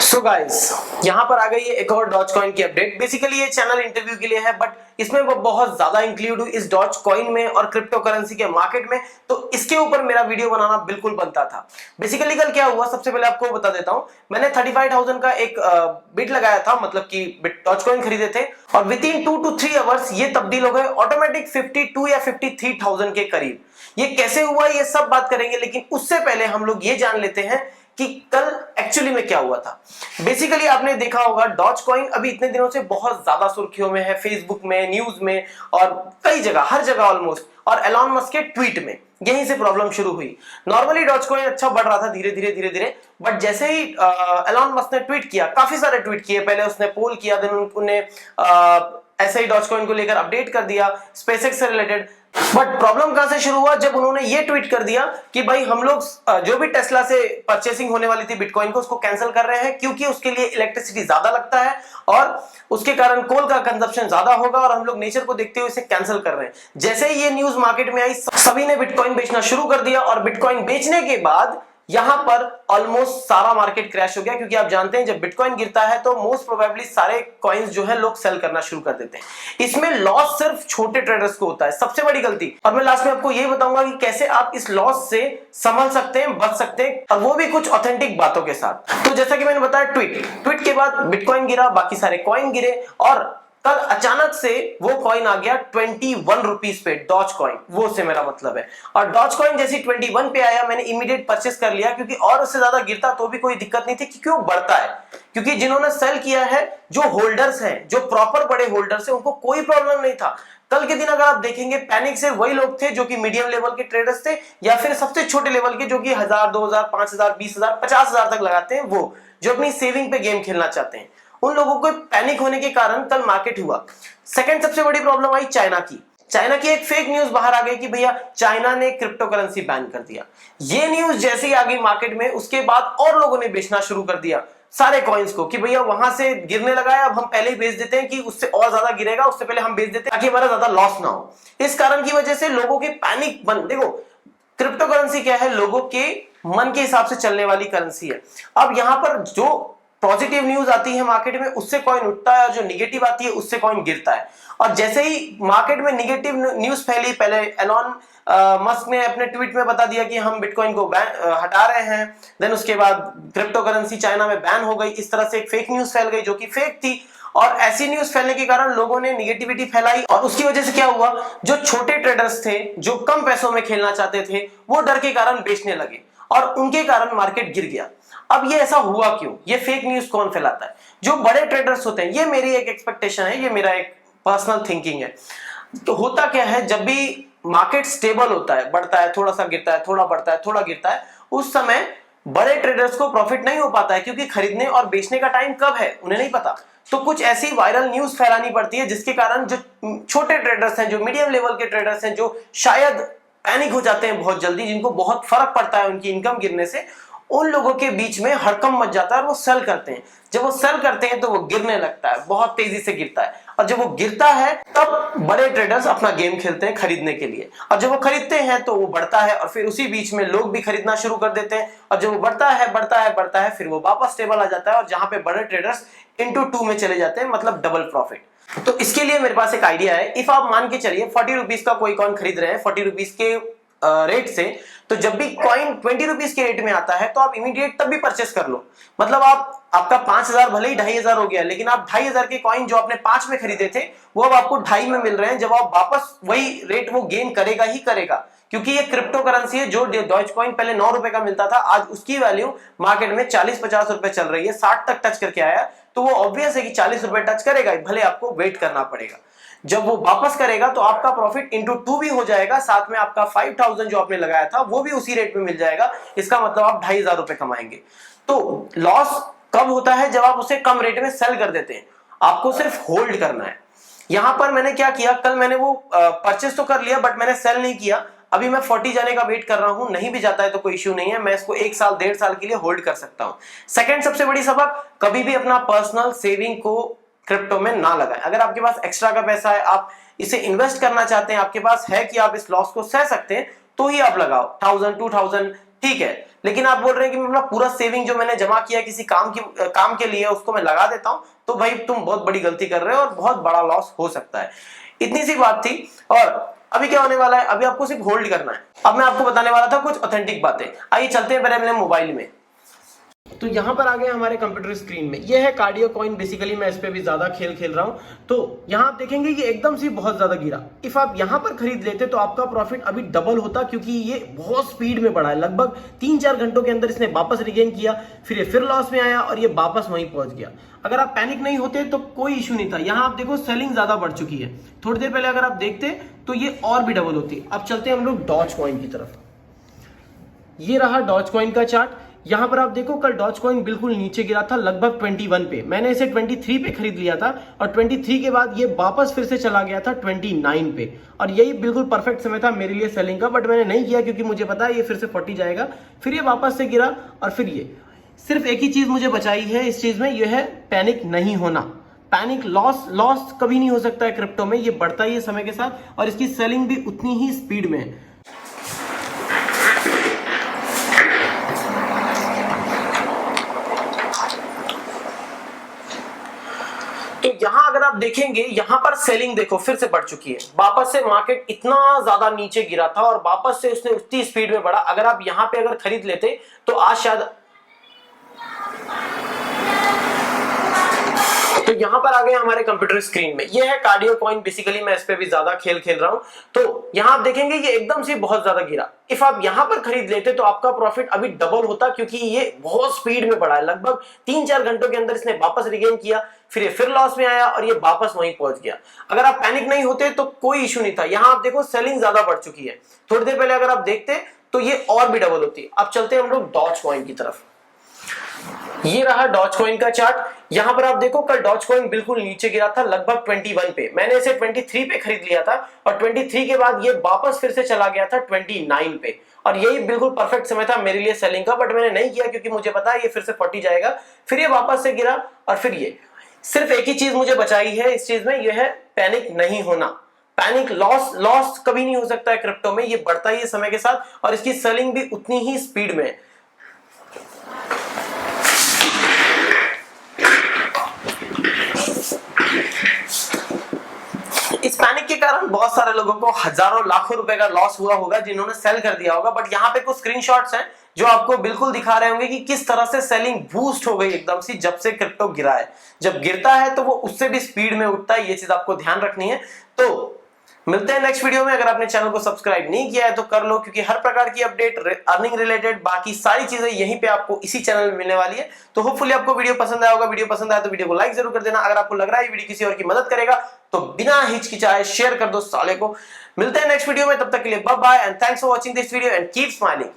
So guys, यहाँ पर आ गई है एक और डॉज कॉइन की अपडेट। बेसिकली ये चैनल इंटरव्यू के लिए है, बट इसमें वो बहुत ज्यादा इंक्लूड हुई इस डॉज कॉइन में और क्रिप्टो करेंसी के मार्केट में, तो इसके ऊपर मेरा वीडियो बनाना बिल्कुल बनता था। बेसिकली कल क्या हुआ, सबसे पहले आपको बता देता हूँ। मैंने 35,000 का एक बिट लगाया था, मतलब कि डॉज कॉइन खरीदे थे, और विद इन 2 to 3 आवर्स ये तब्दील हो गए ऑटोमेटिक 52 या 53,000 के करीब। ये कैसे हुआ, ये सब बात करेंगे, लेकिन उससे पहले हम लोग ये जान लेते हैं कि कल एक्चुअली में क्या हुआ था। बेसिकली आपने देखा होगा डॉज कॉइन अभी इतने दिनों से बहुत ज्यादा सुर्खियों में है, फेसबुक में, न्यूज में और कई जगह, हर जगह ऑलमोस्ट। और एलॉन मस्क के ट्वीट में यहीं से प्रॉब्लम शुरू हुई। नॉर्मली डॉज कॉइन अच्छा बढ़ रहा था धीरे धीरे धीरे धीरे, बट जैसे ही एलॉन मस्क ने ट्वीट किया, काफी सारे ट्वीट किए, पहले उसने पोल किया, देन उन्होंने ऐसे ही डॉज कॉइन को लेकर अपडेट कर दिया स्पेसएक्स से रिलेटेड। बट प्रॉब्लम कहां से शुरू हुआ, जब उन्होंने ये ट्वीट कर दिया कि भाई हम लोग जो भी टेस्ला से परचेसिंग होने वाली थी बिटकॉइन को, उसको कैंसिल कर रहे हैं, क्योंकि उसके लिए इलेक्ट्रिसिटी ज्यादा लगता है और उसके कारण कोल का कंजप्शन ज्यादा होगा, और हम लोग नेचर को देखते हुए इसे कैंसिल कर रहे हैं। जैसे ही ये न्यूज मार्केट में आई, सभी ने बिटकॉइन बेचना शुरू कर दिया, और बिटकॉइन बेचने के बाद यहां पर ऑलमोस्ट सारा मार्केट क्रैश हो गया, क्योंकि आप जानते हैं जब बिटकॉइन गिरता है तो मोस्ट प्रोबेबली सारे कॉइन्स जो है लोग सेल करना शुरू कर देते हैं। इसमें लॉस सिर्फ छोटे ट्रेडर्स को होता है, सबसे बड़ी गलती। और मैं लास्ट में आपको ये बताऊंगा कि कैसे आप इस लॉस से संभल सकते हैं, बच सकते हैं, और वो भी कुछ ऑथेंटिक बातों के साथ। तो जैसा कि मैंने बताया, ट्वीट के बाद बिटकॉइन गिरा, बाकी सारे कॉइन गिरे, और कल अचानक से वो कॉइन आ गया 21 रुपीस पे, डॉज कॉइन, वो से मेरा मतलब है। और डॉज कॉइन जैसी 21 पे आया, मैंने इमीडिएट परचेस कर लिया, क्योंकि और उससे ज्यादा गिरता तो भी कोई दिक्कत नहीं थी, क्योंकि वो बढ़ता है। क्योंकि जिन्होंने सेल किया है, जो होल्डर्स हैं, जो प्रॉपर बड़े होल्डर्स हैं, उनको कोई प्रॉब्लम नहीं था। कल के दिन अगर आप देखेंगे, पैनिक से वही लोग थे जो कि मीडियम लेवल के ट्रेडर्स थे, या फिर सबसे छोटे लेवल के, जो कि 1000, 2000, 5000, 20,000, 50,000 तक लगाते हैं, वो जो अपनी सेविंग पे गेम खेलना चाहते हैं। उन लोगों को पैनिक होने के कारण कल मार्केट हुआ। सेकंड सबसे बड़ी प्रॉब्लम आई चाइना की। चाइना की एक फेक न्यूज बाहर आ गई कि भैया चाइना ने क्रिप्टो करेंसी बैन कर दिया। ये न्यूज जैसे ही आ गई मार्केट में, उसके बाद और लोगों ने बेचना शुरू कर दिया सारे कॉइन्स को, कि भैया वहां से गिरने लगा है, अब हम पहले ही बेच देते हैं कि उससे और ज्यादा गिरेगा, उससे पहले हम बेच देते हैं ताकि हमारा ज्यादा लॉस ना हो। इस कारण की वजह से लोगों की पैनिक बन, देखो क्रिप्टो करेंसी क्या है, लोगों के मन के हिसाब से चलने वाली करेंसी है। अब यहां पर जो पॉजिटिव न्यूज आती है मार्केट में, उससे कॉइन उठता है, और जो निगेटिव आती है उससे कॉइन गिरता है। और जैसे ही मार्केट में निगेटिव न्यूज फैली, पहले एलॉन मस्क ने अपने ट्वीट में बता दिया कि हम बिटकॉइन को हटा रहे हैं, देन उसके बाद क्रिप्टो करेंसी चाइना में बैन हो गई। इस तरह से एक फेक न्यूज फैल गई जो कि फेक थी, और ऐसी न्यूज फैलने के कारण लोगों ने निगेटिविटी फैलाई, और उसकी वजह से क्या हुआ, जो छोटे ट्रेडर्स थे, जो कम पैसों में खेलना चाहते थे, वो डर के कारण बेचने लगे, और उनके कारण मार्केट गिर गया। अब ये ऐसा हुआ क्यों, ये फेक न्यूज कौन फैलाता है? जो बड़े ट्रेडर्स होते हैं। ये मेरी एक एक्सपेक्टेशन है, ये मेरा एक पर्सनल थिंकिंग है। तो होता क्या है, जब भी मार्केट स्टेबल होता है, बढ़ता है, थोड़ा सा गिरता है, थोड़ा बढ़ता है, थोड़ा गिरता है, उस समय बड़े ट्रेडर्स को प्रॉफिट नहीं हो पाता है, क्योंकि खरीदने और बेचने का टाइम कब है उन्हें नहीं पता। तो कुछ ऐसी वायरल न्यूज फैलानी पड़ती है, जिसके कारण जो छोटे ट्रेडर्स हैं, जो मीडियम लेवल के ट्रेडर्स हैं, जो शायद पैनिक हो जाते हैं बहुत जल्दी, जिनको बहुत फर्क पड़ता है उनकी इनकम गिरने से, उन लोगों के बीच में हड़कंप मच जाता है और वो सेल करते हैं। जब वो सेल करते हैं तो वो गिरने लगता है, बहुत तेजी से गिरता है, और जब वो गिरता है तब बड़े ट्रेडर्स अपना गेम खेलते हैं खरीदने के लिए, और जब वो खरीदते हैं तो वो बढ़ता है, और फिर उसी बीच में लोग भी खरीदना शुरू कर देते हैं, और जब वो बढ़ता है बढ़ता है बढ़ता है, फिर वो वापस स्टेबल आ जाता है, और जहां पे बड़े ट्रेडर्स इंटू 2 में चले जाते हैं, मतलब डबल प्रॉफिट। तो इसके लिए मेरे पास एक आइडिया है। इफ आप मान के चलिए 40 रुपीज का कोई कॉइन खरीद रहे हैं 40 रुपीज के रेट से, तो जब भी कॉइन 20 रुपीज के रेट में आता है तो आप इमीडिएट तब भी परचेस कर लो। मतलब आपका 5,000 भले ही 2,500 हो गया, लेकिन आप 2,500 के कॉइन जो आपने 5 में खरीदे थे, वो अब आपको 2.5 में मिल रहे हैं। जब आप वापस वही रेट वो गेन करेगा ही करेगा, क्योंकि ये क्रिप्टो करेंसी है। जो डॉज कॉइन पहले 9 रुपए का मिलता था, आज उसकी वैल्यू मार्केट में 40-50 रुपए चल रही है, 60 तक टच करके आया, तो वो ऑब्वियस है कि 40 रुपए टच करेगा, भले आपको वेट करना पड़ेगा। जब वो वापस करेगा तो आपका प्रॉफिट इंटू 2 भी हो जाएगा, साथ में आपका 5,000 जो आपने लगाया था वो भी उसी रेट में मिल जाएगा। इसका मतलब आप 2,500 रुपए कमाएंगे। तो लॉस कब होता है, जब आप उसे कम रेट में सेल कर देते हैं। आपको सिर्फ होल्ड करना है। यहां पर मैंने क्या किया, कल मैंने वो परचेस तो कर लिया, बट मैंने सेल नहीं किया। अभी मैं 40 जाने का वेट कर रहा हूं, नहीं भी जाता है तो कोई इश्यू नहीं है, मैं इसको 1 साल 1.5 साल के लिए होल्ड कर सकता हूं। सेकंड सबसे बड़ी सबक, कभी भी अपना पर्सनल सेविंग को क्रिप्टो में ना लगाएं। अगर आपके पास एक्स्ट्रा का पैसा है, आप इसे इन्वेस्ट करना चाहते हैं, आपके पास है कि आप इस लॉस को सह सकते हैं, तो ही आप लगाओ। 1000, 2000, ठीक है, लेकिन आप बोल रहे हैं कि मैं अपना पूरा सेविंग जो मैंने जमा किया किसी काम के लिए उसको मैं लगा देता हूं, तो भाई तुम बहुत बड़ी गलती कर रहे हो और बहुत बड़ा लॉस हो सकता है। इतनी सी बात थी। और अभी क्या होने वाला है, अभी आपको सिर्फ होल्ड करना है। अब मैं आपको बताने वाला था कुछ ऑथेंटिक बातें। आइए चलते हैं पहले अपने मोबाइल में। तो यहां पर आ गए हमारे कंप्यूटर स्क्रीन में, ये है कार्डियो कॉइन। बेसिकली मैं इस पे भी ज्यादा खेल रहा हूं। तो यहां आप देखेंगे ये एकदम से बहुत ज्यादा गिरा। इफ आप यहां पर खरीद लेते तो आपका प्रॉफिट अभी डबल होता, क्योंकि ये बहुत स्पीड में बढ़ा है। लगभग 3-4 घंटों के अंदर इसने वापस रिगेन किया, फिर ये फिर लॉस में आया और ये वापस वहीं पहुंच गया। अगर आप पैनिक नहीं होते तो कोई इशू नहीं था। यहां आप देखो सेलिंग ज्यादा बढ़ चुकी है। थोड़ी देर पहले अगर आप देखते तो ये और भी डबल होती। अब चलते हैं हम लोग डॉज कॉइन की तरफ। ये रहा डॉज कॉइन का चार्ट। यहां पर आप देखो कल डॉज कॉइन बिल्कुल नीचे गिरा था, लगभग 21 पे। मैंने इसे 23 पे खरीद लिया था और 23 के बाद ये वापस फिर से चला गया था 29 पे। और यही बिल्कुल परफेक्ट समय था मेरे लिए सेलिंग का, बट मैंने नहीं किया क्योंकि मुझे पता है ये फिर से 40 जाएगा। फिर ये वापस से गिरा और फिर ये सिर्फ एक ही चीज मुझे बचाई है इस चीज में, ये है पैनिक नहीं होना। पैनिक लॉस कभी नहीं हो सकता है क्रिप्टो में, ये बढ़ता ही है समय के साथ और इसकी सेलिंग भी उतनी ही स्पीड में है। तो यहां अगर आप देखेंगे, यहां पर सेलिंग देखो फिर से बढ़ चुकी है। वापस से मार्केट इतना ज्यादा नीचे गिरा था और वापस से उसने उतनी स्पीड में बढ़ा। अगर आप यहां पे अगर खरीद लेते तो आज शायद, तो यहां पर आ गए हमारे कंप्यूटर स्क्रीन में, ये है कार्डियो कॉइन। बेसिकली मैं इस पे भी ज्यादा खेल रहा हूं। तो यहां आप देखेंगे ये एकदम से बहुत ज्यादा गिरा। इफ आप यहां पर खरीद लेते तो आपका प्रॉफिट अभी डबल होता, क्योंकि ये बहुत स्पीड में बढ़ा है। लगभग 3-4 घंटों के अंदर इसने वापस रिगेन किया, फिर ये फिर लॉस में आया और ये वापस वहीं पहुंच गया। अगर आप पैनिक नहीं होते तो कोई इशू नहीं था। यहां आप देखो सेलिंग ज्यादा बढ़ चुकी है। थोड़ी देर पहले अगर आप देखते तो ये और भी डबल होती। अब चलते हैं हम लोग डॉज कॉइन की तरफ। ये रहा डॉज कॉइन का चार्ट। यहां पर आप देखो कल डॉज कॉइन बिल्कुल नीचे गिरा था, लगभग 21 पे। मैंने इसे 23 पे खरीद लिया था और 23 के बाद ये वापस फिर से चला गया था 29 पे। और यही बिल्कुल परफेक्ट समय था मेरे लिए सेलिंग का, बट मैंने नहीं किया क्योंकि मुझे पता है ये फिर से 40 जाएगा। फिर ये वापस से गिरा और फिर ये सिर्फ एक ही चीज मुझे बचाई है इस चीज में, यह है पैनिक नहीं होना। पैनिक लॉस कभी नहीं हो सकता है क्रिप्टो में, ये बढ़ता ही है समय के साथ और इसकी सेलिंग भी उतनी ही स्पीड में है। इस पैनिक के कारण बहुत सारे लोगों को हजारों लाखों रुपए का लॉस हुआ होगा जिन्होंने सेल कर दिया होगा। बट यहाँ पे कुछ स्क्रीनशॉट्स हैं जो आपको बिल्कुल दिखा रहे होंगे कि किस तरह से सेलिंग बूस्ट हो गई एकदम से जब से क्रिप्टो गिरा है। जब गिरता है तो वो उससे भी स्पीड में उठता है, ये चीज आपको ध्यान रखनी है। तो मिलते हैं नेक्स्ट वीडियो में। अगर आपने चैनल को सब्सक्राइब नहीं किया है तो कर लो, क्योंकि हर प्रकार की अपडेट, अर्निंग रिलेटेड बाकी सारी चीजें यहीं पे आपको इसी चैनल में मिलने वाली है। तो होपफुली आपको वीडियो पसंद आया होगा। वीडियो पसंद आया तो वीडियो को लाइक जरूर कर देना। अगर आपको लग रहा है ये वीडियो किसी और की मदद करेगा तो बिना हिचकिचाए शेयर कर दो साले को। मिलते हैं नेक्स्ट वीडियो में, तब तक के लिए bye bye and thanks for watching this video and keep smiling.